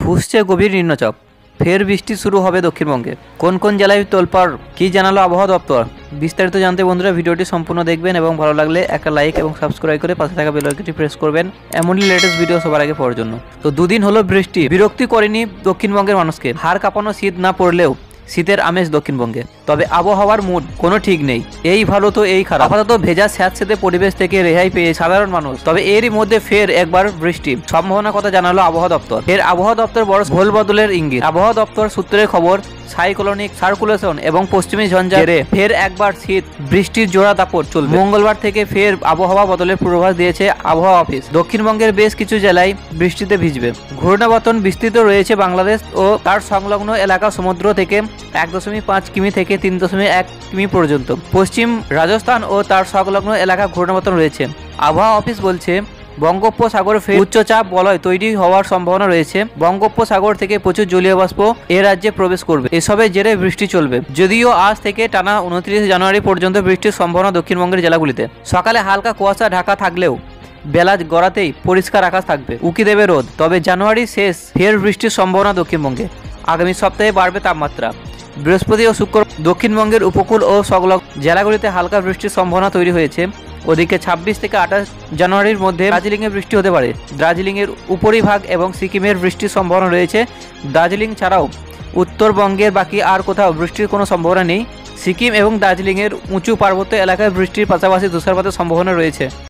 ফুসছে গভীর নিম্নচাপ, ফের বৃষ্টি শুরু হবে দক্ষিণবঙ্গে। কোন কোন জেলায় তোলপাড়, কী জানালো আবহাওয়া দপ্তর? বিস্তারিত জানতে বন্ধুরা ভিডিওটি সম্পূর্ণ দেখবেন এবং ভালো লাগলে একটা লাইক এবং সাবস্ক্রাইব করে পাশে থাকা বেল আইকনটি প্রেস করবেন এমনই লেটেস্ট ভিডিও সবার আগে পাওয়ার জন্য। তো দুদিন হলো বৃষ্টি বিরক্তি করেনি দক্ষিণবঙ্গের মানুষকে। হাড় কাঁপানো শীত না পড়লেও শীতের আমেজ দক্ষিণবঙ্গে, তবে আবহাওয়ার মুড কোনো ঠিক নেই, এই ভালো তো এই খারাপ। আপাতত ভেজা স্যাঁতসেঁতে পরিবেশ থেকে রেহাই পেয়ে সাধারণ মানুষ, তবে এরই মধ্যে ফের একবার বৃষ্টির সম্ভাবনার কথা জানালো আবহাওয়া দপ্তর। এর আবহাওয়া দপ্তর বড় ঘোল বদলের ইঙ্গিত। আবহাওয়া দপ্তর সূত্রের খবর, সাইক্লোনিক সার্কুলেশন এবং পশ্চিমী ঝঞ্ঝারে ফের একবার শীত বৃষ্টির জোড়া দাপট চলবে। মঙ্গলবার থেকে ফের আবহাওয়া বদলের পূর্বাভাস দিয়েছে আবহাওয়া অফিস। দক্ষিণবঙ্গের বেশ কিছু জেলায় বৃষ্টিতে ভিজবে। ঘূর্ণাবর্তন বিস্তৃত রয়েছে বাংলাদেশ ও তার সংলগ্ন এলাকা সমুদ্র থেকে 1.5 কিমি থেকে 3.1 কিমি পর্যন্ত। পশ্চিম রাজস্থান ও তার সংলগ্ন এলাকা ঘূর্ণাবর্তন রয়েছে। আবহাওয়া অফিস বলছে, বঙ্গোপসাগরে ফের উচ্চচাপ বলয় তৈরি হওয়ার সম্ভাবনা রয়েছে। বঙ্গোপসাগর থেকে প্রচুর জলীয় বাষ্প এ রাজ্যে প্রবেশ করবে। এসবের জেরে বৃষ্টি চলবে। যদিও আজ থেকে টানা 29 জানুয়ারি পর্যন্ত বৃষ্টির সম্ভাবনা দক্ষিণবঙ্গের জেলাগুলিতে। সকালে হালকা কুয়াশা ঢাকা থাকলেও বেলা গড়াতেই পরিষ্কার আকাশ থাকবে, উকি দেবে রোদ। তবে জানুয়ারি শেষ ফের বৃষ্টির সম্ভাবনা দক্ষিণবঙ্গে। আগামী সপ্তাহে বাড়বে তাপমাত্রা। বৃহস্পতি ও শুক্র দক্ষিণবঙ্গের উপকূল ও সংলগ্ন জেলাগুলিতে হালকা বৃষ্টির সম্ভাবনা তৈরি হয়েছে। ওদিকে 26 থেকে 28 জানুয়ারির মধ্যে দার্জিলিংয়ে বৃষ্টি হতে পারে। দার্জিলিংয়ের উপরিভাগ এবং সিকিমের বৃষ্টির সম্ভাবনা রয়েছে। দার্জিলিং ছাড়াও উত্তরবঙ্গের বাকি আর কোথাও বৃষ্টির কোনো সম্ভাবনা নেই। সিকিম এবং দার্জিলিংয়ের উঁচু পার্বত্য এলাকায় বৃষ্টির পাশাপাশি তুষারপাতের সম্ভাবনা রয়েছে।